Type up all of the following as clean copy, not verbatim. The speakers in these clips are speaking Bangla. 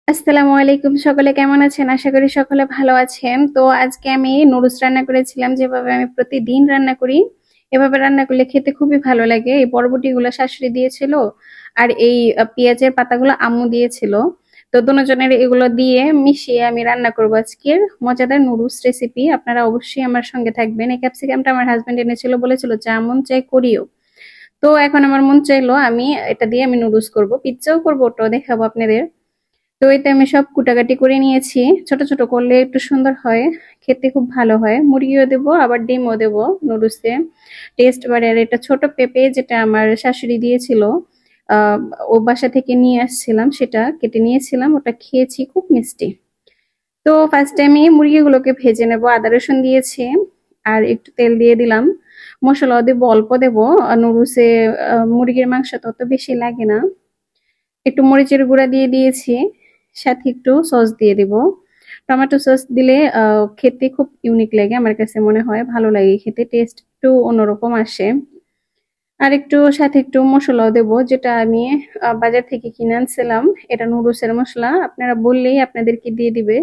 আসসালামু আলাইকুম, সকলে কেমন আছেন? আশা করি সকলে ভালো আছেন। তো আজকে আমি নুডলস রান্না করেছিলাম, যেভাবে আমি প্রতিদিন রান্না করি। এভাবে রান্না করলে খেতে খুবই ভালো লাগে। এই বরবটিগুলো শাশুড়ি দিয়েছিল, আর এই পেঁয়াজের পাতাগুলো আম্মু দিয়েছিল। তো দুজনের এগুলো দিয়ে মিশিয়ে আমি রান্না করবো আজকের মজাদার নুডলস রেসিপি। আপনারা অবশ্যই আমার সঙ্গে থাকবেন। এই ক্যাপসিকামটা আমার হাজবেন্ড এনেছিল, বলেছিল যা মন চাই করিও। তো এখন আমার মন চাইলো আমি এটা দিয়ে আমি নুডলস করব, পিৎজাও করবো, ওটাও দেখাবো আপনাদের। তো এতে আমি সব কুটাকাটি করে নিয়েছি। ছোট ছোট করলে একটু সুন্দর হয়, খেতে খুব ভালো হয়। মুরগিও দেবো, আবার ডিমও দেবো নুডলসে, টেস্ট বাড়ে। আর এটা ছোট পেঁপে, যেটা আমার শাশুড়ি দিয়েছিল, আহ ও বাসা থেকে নিয়ে আসছিলাম, সেটা কেটে নিয়েছিলাম, ওটা খেয়েছি, খুব মিষ্টি। তো ফার্স্টে আমি মুরগিগুলোকে ভেজে নেব। আদা রসুন দিয়েছি, আর একটু তেল দিয়ে দিলাম। মশলাও দেবো, অল্প দেবো। নুডলসে মুরগির মাংস তো অত বেশি লাগে না। একটু মরিচের গুঁড়া দিয়ে দিয়েছি, সাথে একটু সস দিয়ে দিব। টমেটো সস দিলে খেতে খুব ইউনিক লাগে, আমার কাছে মনে হয় ভালো লাগে খেতে, টেস্ট একটু অন্যরকম আসে। আর একটু সাথে একটু মশলাও দেব, যেটা আমি বাজার থেকে কিনে আনছিলাম। এটা নুডলসের মশলা, আপনারা বললেই আপনাদেরকে দিয়ে দিবে।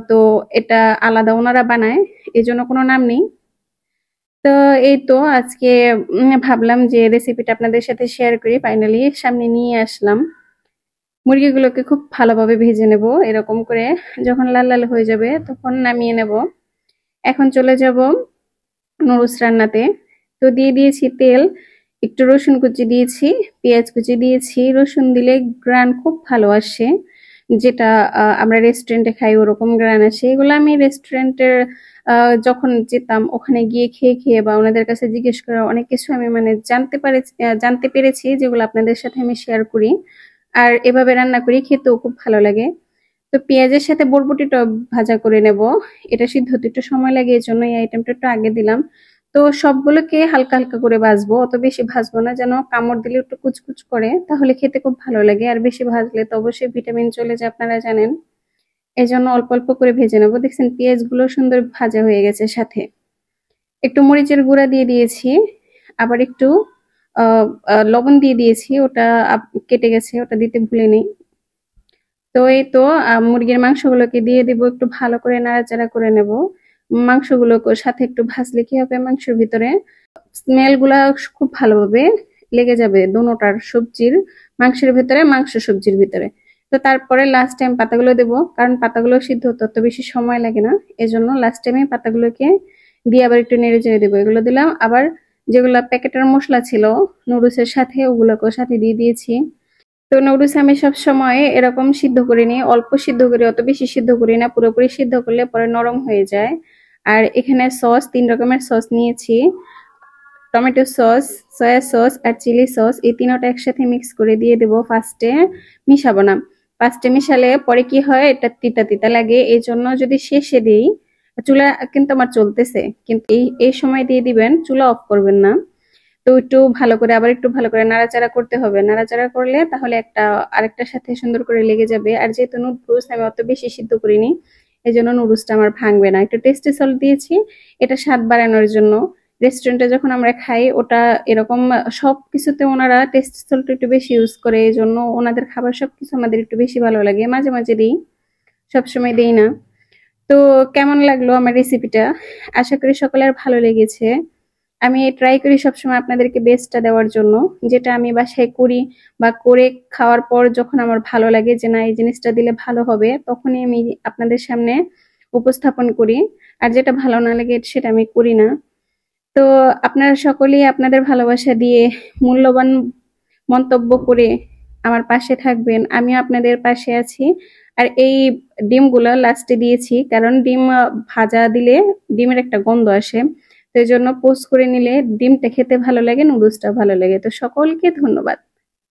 তো এটা আলাদা ওনারা বানায়, এই জন্য কোনো নাম নেই। তো এই তো আজকে ভাবলাম যে রেসিপিটা আপনাদের সাথে শেয়ার করি, ফাইনালি সামনে নিয়ে আসলাম। মুরগিগুলোকে খুব ভালোভাবে ভেজে নেব এরকম করে। যখন লাল লাল হয়ে যাবে তখন নামিয়ে নেব। এখন চলে যাব নুডলস রান্নাতে। তো দিয়ে দিয়েছি তেল, একটু রসুন কুচি দিয়েছি, পেঁয়াজ কুচি দিয়েছি। রসুন দিলে গ্রান খুব ভালো আসে, যেটা আমরা রেস্টুরেন্টে খাই ওরকম গ্রান আসে। এগুলো আমি রেস্টুরেন্টের যখন যেতাম ওখানে গিয়ে খেয়ে খেয়ে বা ওনাদের কাছে জিজ্ঞেস করে অনেক কিছু আমি মানে জানতে পেরেছি, যেগুলো আপনাদের সাথে আমি শেয়ার করি। আর এভাবে রান্না করি, খেতেও খুব ভালো লাগে। তো পেঁয়াজের সাথে বরবটিটা ভাজা করে নেব। এটা সিদ্ধ হতে একটু সময় লাগে, এই জন্য এই আইটেমটা একটু আগে দিলাম। তো সবগুলোকে হালকা হালকা করে ভাজবো, অত বেশি ভাজবো না, যেন কামড় দিলে একটু কুচকুচ করে, তাহলে খেতে খুব ভালো লাগে। আর বেশি ভাজলে তো অবশ্যই ভিটামিন চলে যায়, আপনারা জানেন। এই জন্য অল্প অল্প করে ভেজে নেবো। দেখছেন পেঁয়াজ গুলো সুন্দর ভাজা হয়ে গেছে, সাথে একটু মরিচের গুঁড়া দিয়ে দিয়েছি, আবার একটু লবণ দিয়ে দিয়েছি। ওটা কেটে গেছে, ওটা দিতে ভুলে নেই। তো এই তো মুরগির মাংসগুলোকে দিয়ে দিব, একটু ভালো করে নাড়াচাড়া করে নেব। মাংসগুলো সাথে একটু ভাজলে কি হবে, মাংসের ভিতরে স্মেল গুলা খুব ভালোভাবে লেগে যাবে দোনোটার সবজির, মাংসের ভিতরে, মাংস সবজির ভিতরে। তো তারপরে লাস্ট টাইম পাতাগুলো দেবো, কারণ পাতাগুলো সিদ্ধ হতে অত বেশি সময় লাগে না। এজন্য লাস্ট টাইমে পাতাগুলোকে দিয়ে আবার একটু নেড়ে চেড়ে দেবো। এগুলো দিলাম, আবার যেগুলা প্যাকেটের মশলা ছিল নুডলসের সাথে, ওগুলোকে সাথে দিয়ে দিয়েছি। তো নুডলস আমি সব সময় এরকম সিদ্ধ করে নিই, অল্প সিদ্ধ করি, অত বেশি সিদ্ধ করি না। পুরোপুরি সিদ্ধ করলে পরে নরম হয়ে যায়। আর এখানে সস, 3 রকমের সস নিয়েছি। টমেটো সস, সয়া সস আর চিলি সস, এই তিনটা একসাথে মিক্স করে দিয়ে দেবো। ফার্স্টে মিশাবো না, ফার্স্টে মিশালে পরে কি হয়, এটা তিতা তিতা লাগে। এই জন্য যদি শেষে দিই, চুলা কিন্তু আমার চলতেছে, কিন্তু এই এই সময় দিয়ে দিবেন, চুলা অফ করবেন না। তো একটু ভালো করে, আবার একটু ভালো করে নাড়াচাড়া করতে হবে। নাড়াচাড়া করলে তাহলে একটা আরেকটার সাথে সুন্দর করে লেগে যাবে। আর যেহেতু নুডলস আমি অত বেশি সিদ্ধ করিনি, এই জন্য নুডলসটা আমার ভাঙবে না। একটু টেস্টি সল্ট দিয়েছি, এটা স্বাদ বাড়ানোর জন্য। রেস্টুরেন্টে যখন আমরা খাই ওটা এরকম সবকিছুতে ওনারা টেস্টি সল্ট একটু বেশি ইউজ করে, এই জন্য ওনাদের খাবার সবকিছু আমাদের একটু বেশি ভালো লাগে। মাঝে মাঝে দিই, সবসময় দিই না। তো কেমন লাগলো আমার রেসিপিটা? আশা করি সকলের ভালো লেগেছে। আমি ট্রাই করি সবসময় আপনাদেরকে বেস্টটা দেওয়ার জন্য, যেটা আমি বাসায় করি বা করে খাওয়ার পর যখন আমার ভালো লাগে যে না এই জিনিসটা দিলে ভালো হবে, তখনই আমি আপনাদের সামনে উপস্থাপন করি। আর যেটা ভালো না লাগে সেটা আমি করি না। তো আপনারা সকলেই আপনাদের ভালোবাসা দিয়ে, মূল্যবান মন্তব্য করে আমার পাশে থাকবেন, আমিও আপনাদের পাশে আছি। আর এই ডিমগুলো লাস্টে দিয়েছি, কারণ ডিম ভাজা দিলে ডিমের একটা গন্ধ আসে। তো এই জন্য পোস্ট করে নিলে ডিমটা খেতে ভালো লাগে, নুডলসটা ভালো লাগে। তো সকলকে ধন্যবাদ।